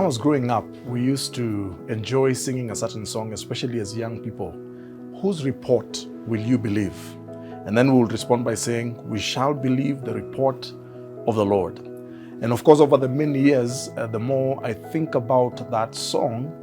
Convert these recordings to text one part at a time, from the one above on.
was growing up, we used to enjoy singing a certain song, especially as young people. Whose report will you believe? And then we will respond by saying, we shall believe the report of the Lord. And of course, over the many years, the more I think about that song,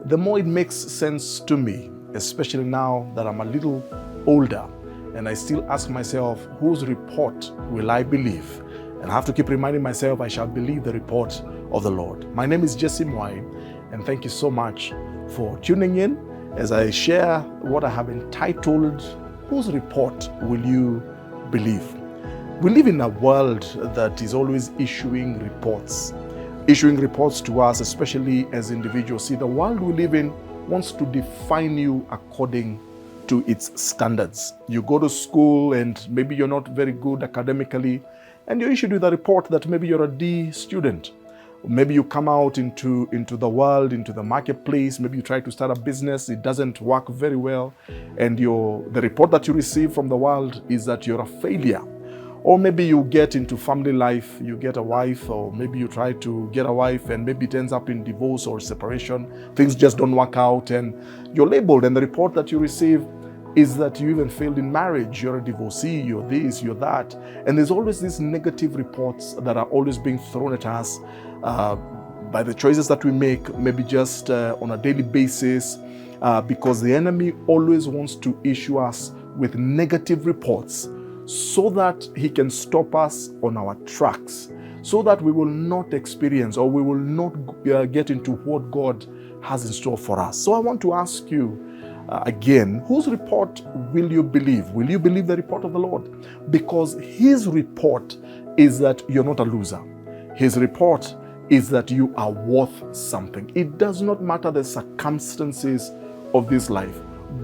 the more it makes sense to me, especially now that I'm a little older. And I still ask myself, whose report will I believe? And I have to keep reminding myself, I shall believe the report of the Lord. My name is Mwai, and thank you so much for tuning in as I share what I have entitled, Whose Report Will You Believe? We live in a world that is always issuing reports to us, especially as individuals. See, the world we live in wants to define you according to its standards. You go to school and maybe you're not very good academically, and you're issued with a report that maybe you're a D student. Maybe you come out into the world, into the marketplace, maybe you try to start a business, it doesn't work very well, and the report that you receive from the world is that you're a failure. Or maybe you get into family life, you get a wife, or maybe you try to get a wife and maybe it ends up in divorce or separation. Things just don't work out and you're labeled, and the report that you receive is that you even failed in marriage, you're a divorcee, you're this, you're that. And there's always these negative reports that are always being thrown at us by the choices that we make, maybe just on a daily basis, because the enemy always wants to issue us with negative reports so that he can stop us on our tracks, so that we will not experience or we will not get into what God has in store for us. So I want to ask you, again, whose report will you believe? Will you believe the report of the Lord? Because his report is that you're not a loser. His report is that you are worth something. It does not matter the circumstances of this life.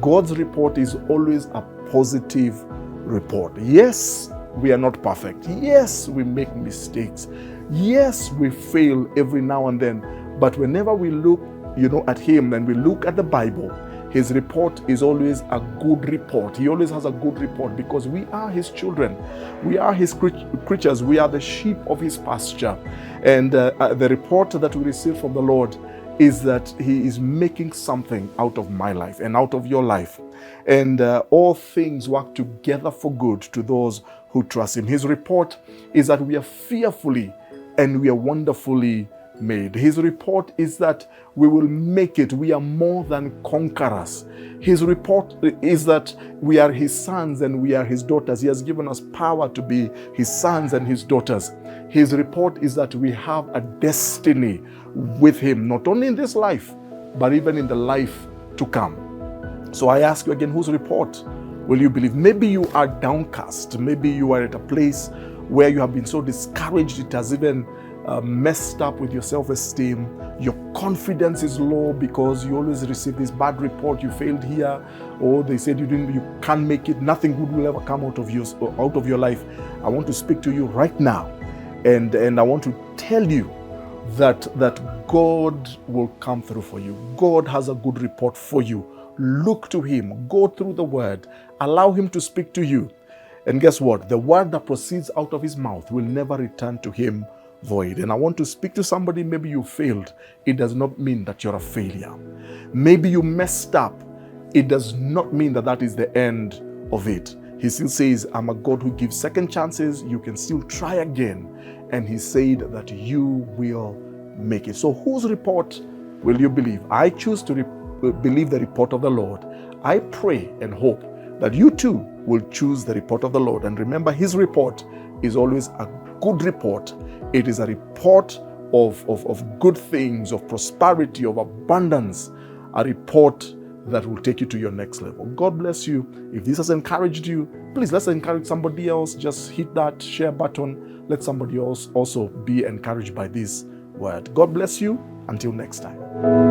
God's report is always a positive report. Yes, we are not perfect. Yes, we make mistakes. Yes, we fail every now and then. But whenever we look, at him and we look at the Bible, his report is always a good report. He always has a good report because we are his children. We are his creatures. We are the sheep of his pasture. And the report that we receive from the Lord is that he is making something out of my life and out of your life. And all things work together for good to those who trust him. His report is that we are fearfully and we are wonderfully made. His report is that we will make it. We are more than conquerors. His report is that we are his sons and we are his daughters. He has given us power to be his sons and his daughters. His report is that we have a destiny with him, not only in this life, but even in the life to come. So I ask you again, whose report will you believe? Maybe you are downcast. Maybe you are at a place where you have been so discouraged, it has even messed up with your self-esteem. Your confidence is low because you always receive this bad report. You failed here, or they said you can't make it. Nothing good will ever come out of your life. I want to speak to you right now, and I want to tell you that God will come through for you. God has a good report for you. Look to him. Go through the word. Allow him to speak to you. And guess what? The word that proceeds out of his mouth will never return to him void. And I want to speak to somebody. Maybe you failed. It does not mean that you're a failure. Maybe you messed up. It does not mean that is the end of it. He still says, I'm a God who gives second chances. You can still try again. And he said that you will make it. So whose report will you believe? I choose to believe the report of the Lord. I pray and hope that you too will choose the report of the Lord. And remember, his report is always a good report. It is a report of good things, of prosperity, of abundance, a report that will take you to your next level. God bless you. If this has encouraged you, please let's encourage somebody else. Just hit that share button. Let somebody else also be encouraged by this word. God bless you. Until next time.